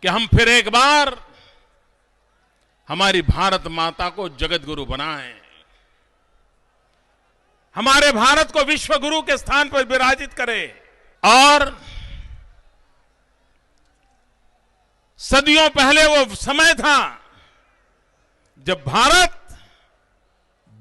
कि हम फिर एक बार हमारी भारत माता को जगत गुरु बनाएं, हमारे भारत को विश्व गुरु के स्थान पर विराजित करें और सदियों पहले वो समय था जब भारत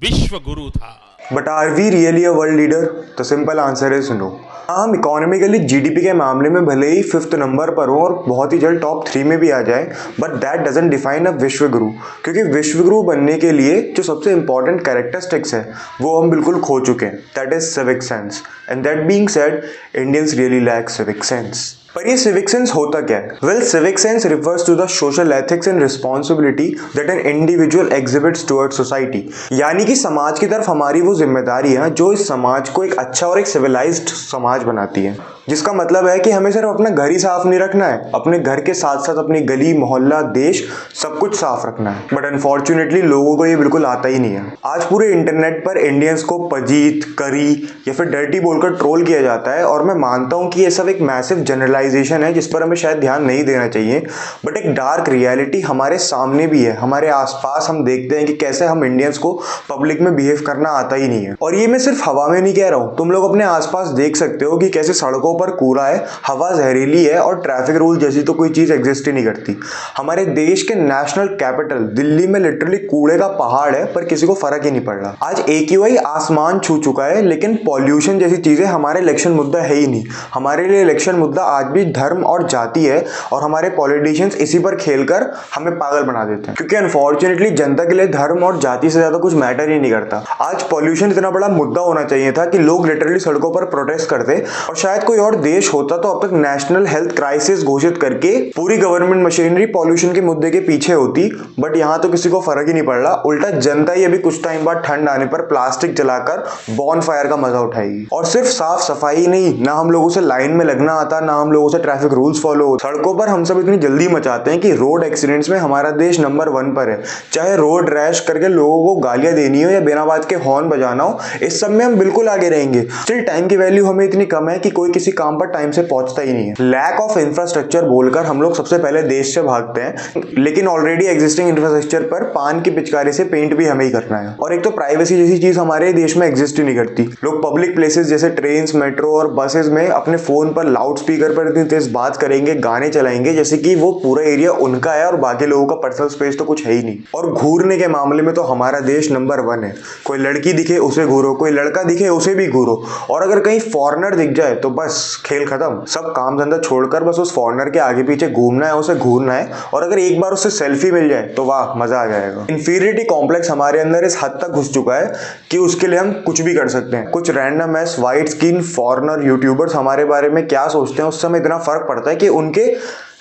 विश्व गुरु था। But are we really a world leader? तो सिंपल आंसर इज नो। हम इकोनॉमिकली जीडीपी के मामले में भले ही 5th नंबर पर हो और बहुत ही जल्द टॉप 3 में भी आ जाए, but that doesn't define a विश्व गुरु। क्योंकि विश्व गुरु बनने के लिए जो सबसे इंपॉर्टेंट कैरेक्टरिस्टिक्स है वो हम बिल्कुल खो चुके हैं, that is civic sense. And that being said, Indians really lack civic sense. पर ये सिविक सेंस होता क्या है? Well, civic sense refers to the social ethics and responsibility that an individual exhibits towards society. यानी कि समाज की तरफ हमारी वो जिम्मेदारी है जो इस समाज को एक अच्छा और एक सिविलाइज्ड समाज बनाती है। जिसका मतलब है कि हमें सिर्फ अपना घर ही साफ नहीं रखना है, अपने घर के साथ साथ अपनी गली मोहल्ला देश सब कुछ साफ रखना है। बट अनफॉर्चुनेटली लोगों को ये बिल्कुल आता ही नहीं है। आज पूरे इंटरनेट पर इंडियंस को पजीत, करी या फिर डर्टी बोलकर ट्रोल किया जाता है और मैं मानता हूँ कि ये सब एक मैसिव जनरलाइजेशन है जिस पर हमें शायद ध्यान नहीं देना चाहिए। बट एक डार्क रियलिटी हमारे सामने भी है, हमारे आसपास हम देखते हैं कि कैसे हम इंडियंस को पब्लिक में बिहेव करना आता ही नहीं है। और ये मैं सिर्फ हवा में नहीं कह रहा हूँ, तुम लोग अपने आसपास देख सकते हो कि कैसे सड़कों पर कूड़ा है, हवा जहरीली है और ट्रैफिक रूल जैसी तो कोई चीज एग्जिस्ट ही नहीं करती। हमारे देश के नेशनल कैपिटल दिल्ली में लिटरली कूड़े का पहाड़ है पर किसी को फर्क ही नहीं पड़ रहा। आज AQI आसमान छू चुका है लेकिन पॉल्यूशन जैसी चीजें हमारे इलेक्शन मुद्दा है ही नहीं। हमारे लिए इलेक्शन मुद्दा आज भी धर्म और जाति है और हमारे पॉलिटिशियंस इसी पर खेलकर हमें पागल बना देते हैं। क्योंकि अनफॉर्चुनेटली जनता के लिए धर्म और जाति से ज्यादा कुछ मैटर ही नहीं करता। आज पॉल्यूशन इतना बड़ा मुद्दा होना चाहिए था कि लोग लिटरली सड़कों पर प्रोटेस्ट करते और शायद कोई और देश होता तो अब तक नेशनल हेल्थ क्राइसिस घोषित करके पूरी गवर्नमेंट मशीनरी पॉल्यूशन के मुद्दे के पीछे होती। बट यहाँ तो किसी को फर्क ही नहीं पड़ रहा, उल्टा जनता ही अभी कुछ टाइम बाद ठंड आने पर प्लास्टिक जलाकर बॉन फायर का मजा उठाएगी। और सिर्फ साफ सफाई नहीं, ना हम लोगों से लाइन में लगना आता, ना हम लोगों से ट्रैफिक रूल्स फॉलो होते। सड़कों पर हम सब इतनी जल्दी मचाते हैं कि रोड एक्सीडेंट्स में हमारा देश नंबर 1 पर है। चाहे रोड रैश करके लोगों को गालियां देनी हो या बिना बात के हॉर्न बजाना हो, इस सब में हम बिल्कुल आगे रहेंगे। स्टिल टाइम की वैल्यू हमें इतनी कम है कि कोई किसी काम पर टाइम से पहुंचता ही नहीं है। लैक ऑफ इंफ्रास्ट्रक्चर बोलकर हम लोग सबसे पहले देश से भागते हैं, लेकिन ऑलरेडी एग्जिस्टिंग इंफ्रास्ट्रक्चर पर पान की पिचकारी से पेंट भी हमें ही करना है। और एक तो प्राइवेसी जैसी चीज हमारे देश में एग्जिस्ट ही नहीं करती। लोग पब्लिक प्लेसेस जैसे ट्रेन, मेट्रो और बसेस में अपने फोन पर लाउड स्पीकर पर इतनी तेज बात करेंगे, गाने चलाएंगे जैसे कि वो पूरा एरिया उनका है और बाकी लोगों का पर्सनल स्पेस तो कुछ है ही नहीं। और घूरने के मामले में तो हमारा देश नंबर 1 है। कोई लड़की दिखे उसे घूरो, कोई लड़का दिखे उसे भी घूरो, और अगर कहीं फॉरेनर दिख जाए तो बस खेल खत्म। सब काम धंधा छोड़कर बस उस फॉरेनर के आगे पीछे घूमना है, उसे घूरना है, और अगर एक बार उससे सेल्फी मिल जाए तो वाह मजा आ जाएगा। इंफीरियरिटी कॉम्प्लेक्स हमारे अंदर इस हद तक घुस चुका है कि उसके लिए हम कुछ भी कर सकते हैं। कुछ random S white skin foreigner YouTubers हमारे बारे में क्या सोचते हैं उससे हमें इतना फर्क पड़ता है कि उनके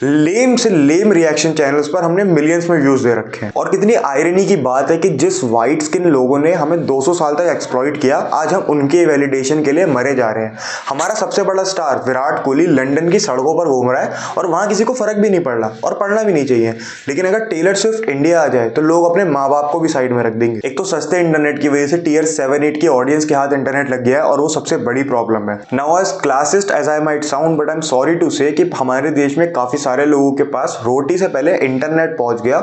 लेम से लेम रिएक्शन चैनल्स पर हमने मिलियंस में व्यूज दे रखे हैं। और कितनी आयरनी की बात है कि जिस व्हाइट स्किन लोगों ने हमें 200 साल तक एक्सप्लॉइट किया, आज हम उनके वैलिडेशन के लिए मरे जा रहे हैं। हमारा सबसे बड़ा स्टार विराट कोहली लंदन की सड़कों पर घूम रहा है और वहां किसी को फर्क भी नहीं पड़ रहा और पड़ना भी नहीं चाहिए। लेकिन अगर टेलर स्विफ्ट इंडिया आ जाए तो लोग अपने माँ बाप को भी साइड में रख देंगे। एक तो सस्ते इंटरनेट की वजह से टियर 7-8 की ऑडियंस के हाथ इंटरनेट लग गया है और वो सबसे बड़ी प्रॉब्लम है। Now as classist as I might sound, but I am sorry to say कि हमारे देश में काफी सारे लोगों के पास रोटी से पहले इंटरनेट पहुंच गया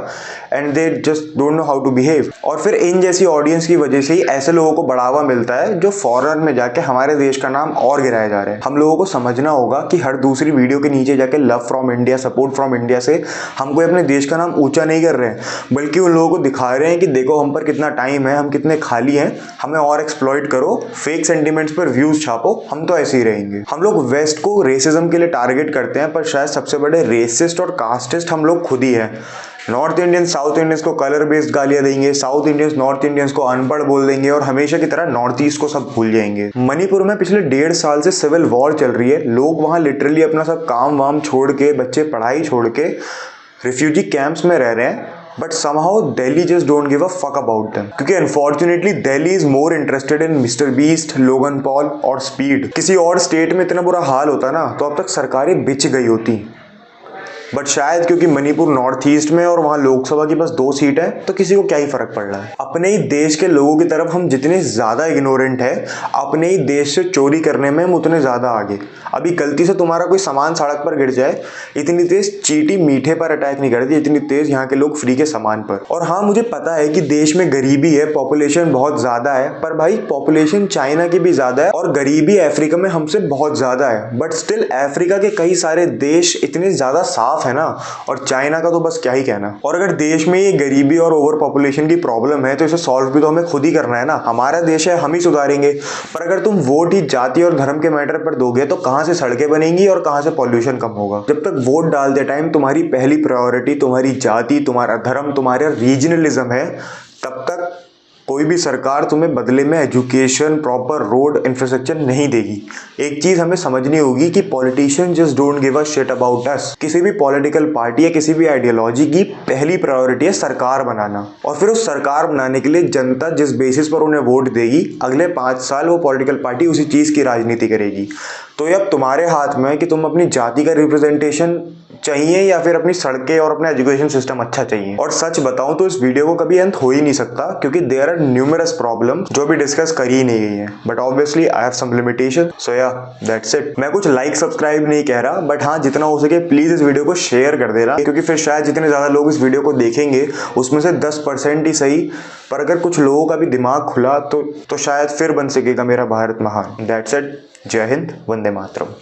and they just don't know how to behave. और फिर इन जैसी ऑडियंस की वजह से ही ऐसे लोगों को बढ़ावा मिलता है जो फॉरेन में जाके हमारे देश का नाम और गिराया जा रहा है। हम लोगों को समझना होगा कि हर दूसरी वीडियो के नीचे जाके love from India, support from India से हम कोई अपने देश का नाम ऊंचा नहीं कर रहे हैं, बल्कि उन लोगों को दिखा रहे हैं कि देखो हम पर कितना टाइम है, हम कितने खाली हैं, हमें और एक्सप्लॉइट करो, फेक सेंटिमेंट्स पर व्यूज छापो, हम तो ऐसे ही रहेंगे। हम लोग वेस्ट को रेसिज्म के लिए टारगेट करते हैं, पर शायद सबसे बड़े रेसिस्ट और कास्टिस्ट हम लोग खुद ही हैं। नॉर्थ इंडियन साउथ इंडियंस को कलर बेस्ड गालियां देंगे, साउथ इंडियंस नॉर्थ इंडियंस को अनपढ़ बोल देंगे और हमेशा की तरह नॉर्थ ईस्ट को सब भूल जाएंगे। मणिपुर में पिछले 1.5 साल से सिविल वॉर चल रही है। लोग वहां लिटरली अपना सब काम वाम छोड़ के, बच्चे पढ़ाई छोड़ के रिफ्यूजी कैंप्स में रह रहे हैं, but somehow Delhi just don't give a fuck about them। क्योंकि unfortunately Delhi is more interested in Mr. Beast, Logan Paul और Speed। किसी और स्टेट में इतना बुरा हाल होता ना तो अब तक सरकारें बिछ गई होती। बट शायद क्योंकि मणिपुर नॉर्थ ईस्ट में और वहाँ लोकसभा की बस 2 सीट है तो किसी को क्या ही फर्क पड़ रहा है। अपने ही देश के लोगों की तरफ हम जितने ज़्यादा इग्नोरेंट है, अपने ही देश से चोरी करने में हम उतने ज़्यादा आगे। अभी गलती से तुम्हारा कोई सामान सड़क पर गिर जाए, इतनी तेज चींटी मीठे पर अटैक नहीं करती इतनी तेज यहाँ के लोग फ्री के सामान पर। और हाँ, मुझे पता है कि देश में गरीबी है, पॉपुलेशन बहुत ज़्यादा है, पर भाई पॉपुलेशन चाइना की भी ज़्यादा है और गरीबी अफ्रीका में हमसे बहुत ज़्यादा है। बट स्टिल अफ्रीका के कई सारे देश इतने ज़्यादा साफ है ना, और चाइना का तो बस क्या ही कहना। और अगर देश में ये गरीबी और ओवर पॉपुलेशन की प्रॉब्लम है तो इसे सॉल्व भी तो हमें खुद ही करना है ना। हमारा देश है, हम ही सुधारेंगे। पर अगर तुम वोट ही जाति और धर्म के मैटर पर दोगे तो कहाँ से सड़कें बनेंगी और कहाँ से पॉल्यूशन कम होगा। जब तक वोट डालते टाइम तुम्हारी पहली प्रायोरिटी तुम्हारी जाति, तुम्हारा धर्म, तुम्हारा रीजनलिज्म है, तब तक कोई भी सरकार तुम्हें बदले में एजुकेशन, प्रॉपर रोड इंफ्रास्ट्रक्चर नहीं देगी। एक चीज हमें समझनी होगी कि politician just don't give a shit about us. किसी भी पॉलिटिकल पार्टी या किसी भी आइडियोलॉजी की पहली प्रायोरिटी है सरकार बनाना, और फिर उस सरकार बनाने के लिए जनता जिस बेसिस पर उन्हें वोट देगी, अगले 5 साल वो पॉलिटिकल पार्टी उसी चीज की राजनीति करेगी। तो ये अब तुम्हारे हाथ में है कि तुम अपनी जाति का रिप्रेजेंटेशन चाहिए या फिर अपनी सड़कें और अपना एजुकेशन सिस्टम अच्छा चाहिए। और सच बताऊं तो इस वीडियो को कभी अंत हो ही नहीं सकता, क्योंकि देयर आर न्यूमरस प्रॉब्लम जो भी डिस्कस कर ही नहीं गई है। But obviously I have some limitation, so yeah that's it. मैं कुछ लाइक सब्सक्राइब नहीं कह रहा, बट हाँ, जितना हो सके प्लीज इस वीडियो को शेयर कर देना, क्योंकि फिर शायद जितने ज्यादा लोग इस वीडियो को देखेंगे उसमें से 10% ही सही, पर अगर कुछ लोगों का भी दिमाग खुला तो शायद फिर बन सकेगा मेरा भारत महान। That's it. जय हिंद, वंदे मातरम।